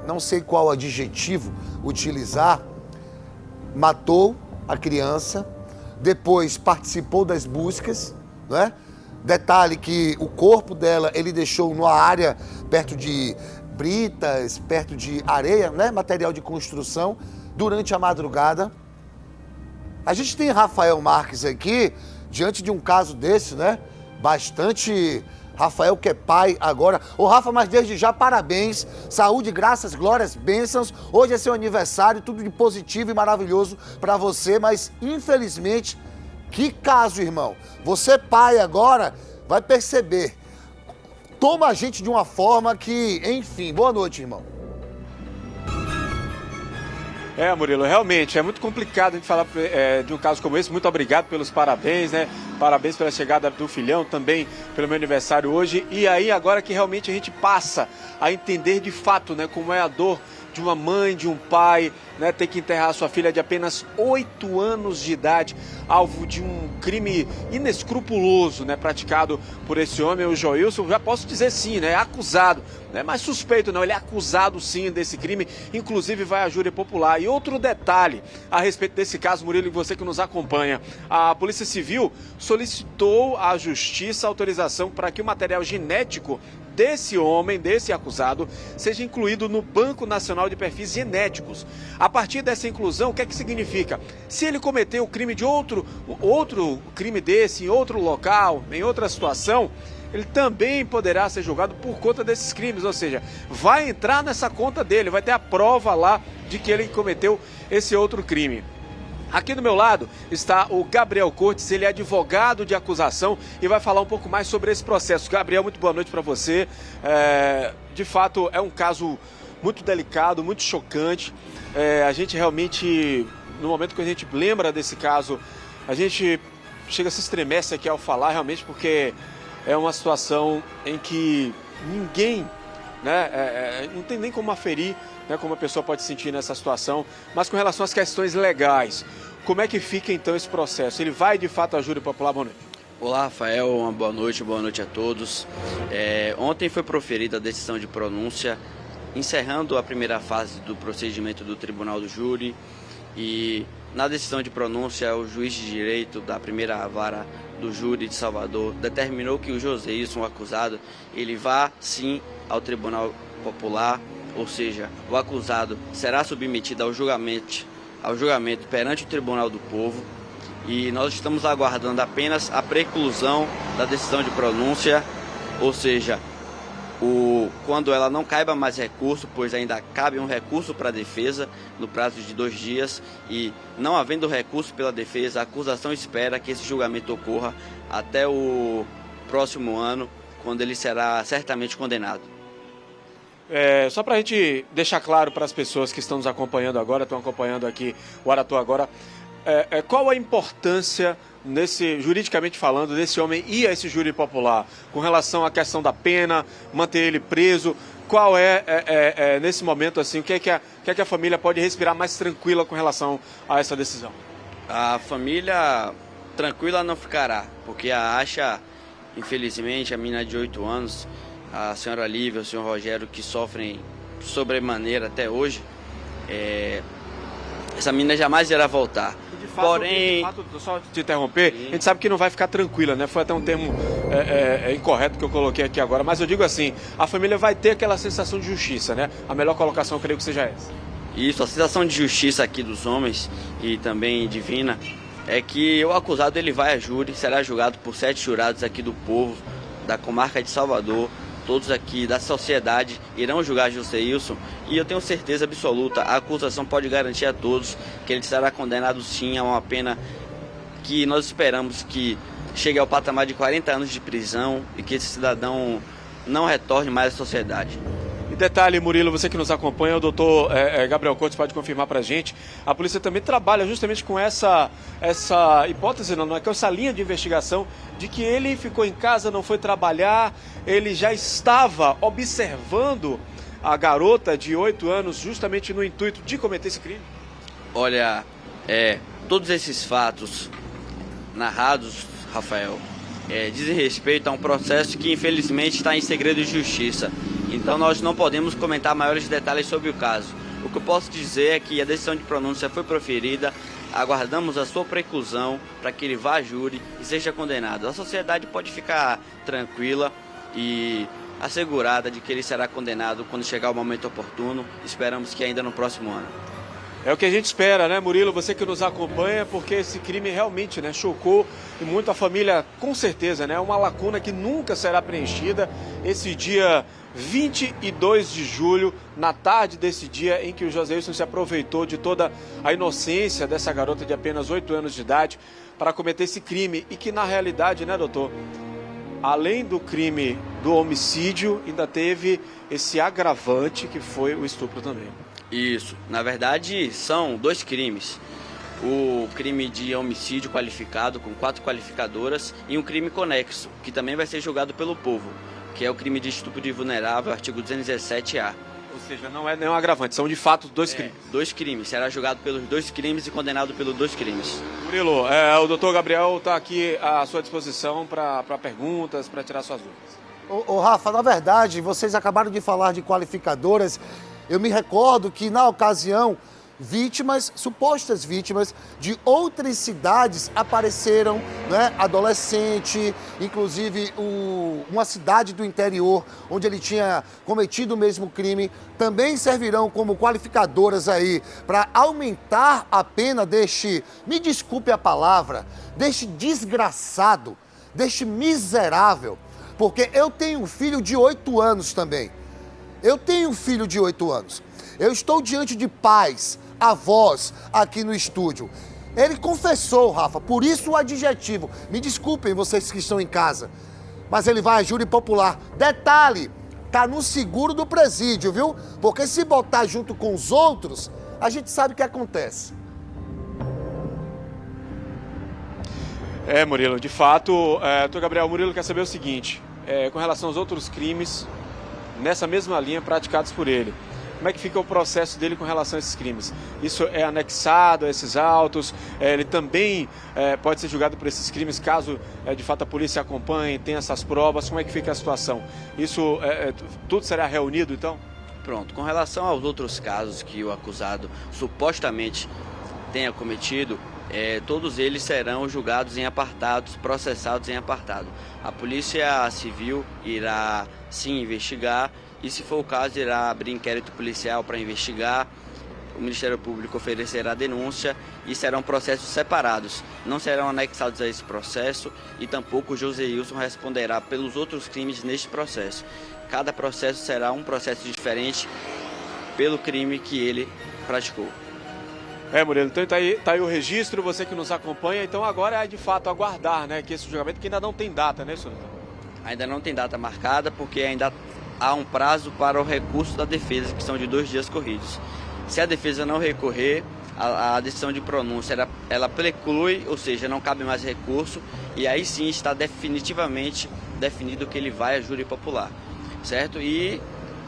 não sei qual adjetivo utilizar, matou a criança, depois participou das buscas, não é? Detalhe que o corpo dela ele deixou numa área perto de britas, perto de areia, né? Material de construção, durante a madrugada. A gente tem Rafael Marques aqui, diante de um caso desse, né? Bastante... Rafael que é pai agora. Ô Rafa, mas desde já parabéns, saúde, graças, glórias, bênçãos. Hoje é seu aniversário, tudo de positivo e maravilhoso pra você, mas infelizmente, que caso, irmão. Você pai agora vai perceber. Toma a gente de uma forma que, enfim, boa noite, irmão. Murilo, realmente é muito complicado a gente falar de um caso como esse. Muito obrigado pelos parabéns, né? Parabéns pela chegada do filhão, também pelo meu aniversário hoje. E aí agora que realmente a gente passa a entender de fato, né, como é a dor de uma mãe, de um pai, né, ter que enterrar a sua filha de apenas 8 anos de idade, alvo de um crime inescrupuloso, né, praticado por esse homem, o Joilson. Já posso dizer sim, né, acusado, não é mais suspeito não, ele é acusado sim desse crime, inclusive vai à júri popular. E outro detalhe a respeito desse caso, Murilo, e você que nos acompanha, a Polícia Civil solicitou à Justiça autorização para que o material genético desse homem, desse acusado, seja incluído no Banco Nacional de Perfis Genéticos. A partir dessa inclusão, o que é que significa? Se ele cometeu o crime de outro crime desse, em outro local, em outra situação, ele também poderá ser julgado por conta desses crimes, ou seja, vai entrar nessa conta dele, vai ter a prova lá de que ele cometeu esse outro crime. Aqui do meu lado está o Gabriel Cortes, ele é advogado de acusação e vai falar um pouco mais sobre esse processo. Gabriel, muito boa noite para você. De fato, é um caso muito delicado, muito chocante. A gente realmente, no momento que a gente lembra desse caso, a gente chega a se estremece aqui ao falar realmente, porque é uma situação em que ninguém, né, não tem nem como aferir, né, como a pessoa pode se sentir nessa situação. Mas com relação às questões legais, como é que fica então esse processo? Ele vai de fato à júri popular? Boa noite. Olá, Rafael, uma boa noite a todos. Ontem foi proferida a decisão de pronúncia, encerrando a primeira fase do procedimento do Tribunal do Júri. E na decisão de pronúncia, o juiz de direito da primeira vara do júri de Salvador determinou que o Joseilson, o acusado, ele vá sim ao Tribunal Popular, ou seja, o acusado será submetido ao julgamento perante o Tribunal do Povo, e nós estamos aguardando apenas a preclusão da decisão de pronúncia, ou seja, quando ela não caiba mais recurso, pois ainda cabe um recurso para a defesa no prazo de 2 dias, e não havendo recurso pela defesa, a acusação espera que esse julgamento ocorra até o próximo ano, quando ele será certamente condenado. Só para a gente deixar claro para as pessoas que estão nos acompanhando agora, estão acompanhando aqui o Aratu Agora, qual a importância, juridicamente falando, desse homem ir a esse júri popular, com relação à questão da pena, manter ele preso? Qual nesse momento, assim, o que é que a família pode respirar mais tranquila com relação a essa decisão? A família tranquila não ficará, porque a Asha, infelizmente, a menina de 8 anos, a senhora Lívia, o senhor Rogério, que sofrem sobremaneira até hoje, essa menina jamais irá voltar. Porém, de fato, só te interromper, a gente sabe que não vai ficar tranquila, né? Foi até um termo incorreto que eu coloquei aqui agora, mas eu digo assim, a família vai ter aquela sensação de justiça, né? A melhor colocação eu creio que seja essa. Isso, a sensação de justiça aqui dos homens e também divina é que o acusado ele vai a júri, será julgado por 7 jurados aqui do povo, da comarca de Salvador. Todos aqui da sociedade irão julgar Joseilson, e eu tenho certeza absoluta, a acusação pode garantir a todos que ele será condenado sim a uma pena que nós esperamos que chegue ao patamar de 40 anos de prisão e que esse cidadão não retorne mais à sociedade. E detalhe, Murilo, você que nos acompanha, o doutor Gabriel Cortes pode confirmar para a gente, a polícia também trabalha justamente com essa hipótese, não é que essa linha de investigação de que ele ficou em casa, não foi trabalhar, ele já estava observando a garota de 8 anos justamente no intuito de cometer esse crime? Olha, todos esses fatos narrados, Rafael, dizem respeito a um processo que infelizmente está em segredo de justiça. Então nós não podemos comentar maiores detalhes sobre o caso. O que eu posso dizer é que a decisão de pronúncia foi proferida, aguardamos a sua preclusão para que ele vá a júri e seja condenado. A sociedade pode ficar tranquila e assegurada de que ele será condenado quando chegar o momento oportuno. Esperamos que ainda no próximo ano. É o que a gente espera, né, Murilo? Você que nos acompanha, porque esse crime realmente, né, chocou e muito a família, com certeza, né? Uma lacuna que nunca será preenchida. Esse dia 22 de julho, na tarde desse dia em que o Joséilson se aproveitou de toda a inocência dessa garota de apenas 8 anos de idade para cometer esse crime. E que, na realidade, né, doutor, além do crime do homicídio, ainda teve esse agravante que foi o estupro também. Isso, na verdade são 2 crimes. O crime de homicídio qualificado com 4 qualificadoras e um crime conexo, que também vai ser julgado pelo povo, que é o crime de estupro de vulnerável, artigo 217-A. Ou seja, não é nenhum agravante, são de fato 2 crimes. 2 crimes, será julgado pelos 2 crimes e condenado pelos 2 crimes. Murilo, o doutor Gabriel está aqui à sua disposição para perguntas, para tirar suas dúvidas. Ô, Rafa, na verdade, vocês acabaram de falar de qualificadoras. Eu me recordo que, na ocasião, vítimas, supostas vítimas de outras cidades apareceram, né? Adolescente, inclusive uma cidade do interior onde ele tinha cometido o mesmo crime, também servirão como qualificadoras aí para aumentar a pena deste, me desculpe a palavra, deste desgraçado, deste miserável, porque eu tenho um filho de 8 anos também. Eu tenho um filho de 8 anos. Eu estou diante de pais, avós aqui no estúdio. Ele confessou, Rafa, por isso o adjetivo. Me desculpem vocês que estão em casa, mas ele vai a júri popular. Detalhe, tá no seguro do presídio, viu? Porque se botar junto com os outros, a gente sabe o que acontece. Murilo, de fato, doutor Gabriel, Murilo quer saber o seguinte, com relação aos outros crimes, nessa mesma linha praticados por ele. Como é que fica o processo dele com relação a esses crimes? Isso é anexado a esses autos? Ele também pode ser julgado por esses crimes caso de fato a polícia acompanhe, tenha essas provas? Como é que fica a situação? Isso tudo será reunido então? Pronto, com relação aos outros casos que o acusado supostamente tenha cometido, todos eles serão julgados em apartados, processados em apartado. A Polícia Civil irá sim investigar e, se for o caso, irá abrir inquérito policial para investigar. O Ministério Público oferecerá denúncia e serão processos separados. Não serão anexados a esse processo e tampouco o Joséilson responderá pelos outros crimes neste processo. Cada processo será um processo diferente pelo crime que ele praticou. Murilo, então tá aí o registro, você que nos acompanha, então agora é de fato aguardar, né, que esse julgamento que ainda não tem data, né, senhor? Ainda não tem data marcada, porque ainda há um prazo para o recurso da defesa, que são de 2 dias corridos. Se a defesa não recorrer, a decisão de pronúncia, ela preclui, ou seja, não cabe mais recurso, e aí sim está definitivamente definido que ele vai a júri popular, certo? E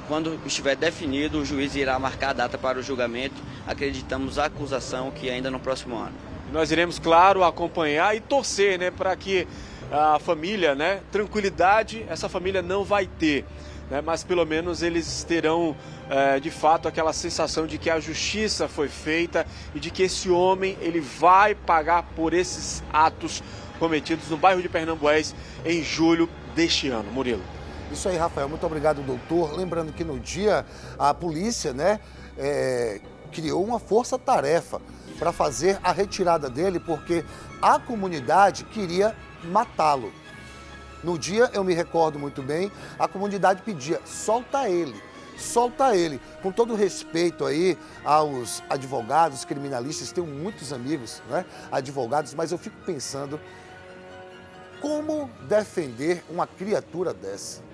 quando estiver definido, o juiz irá marcar a data para o julgamento. Acreditamos a acusação que ainda no próximo ano. Nós iremos, claro, acompanhar e torcer, né, para que a família, né, tranquilidade, essa família não vai ter, né, mas pelo menos eles terão, de fato, aquela sensação de que a justiça foi feita e de que esse homem, ele vai pagar por esses atos cometidos no bairro de Pernambués em julho deste ano. Murilo. Isso aí, Rafael. Muito obrigado, doutor. Lembrando que no dia a polícia, né, criou uma força-tarefa para fazer a retirada dele, porque a comunidade queria matá-lo. No dia, eu me recordo muito bem, a comunidade pedia, solta ele, solta ele. Com todo respeito aí aos advogados, criminalistas, tenho muitos amigos, né, advogados, mas eu fico pensando, como defender uma criatura dessa?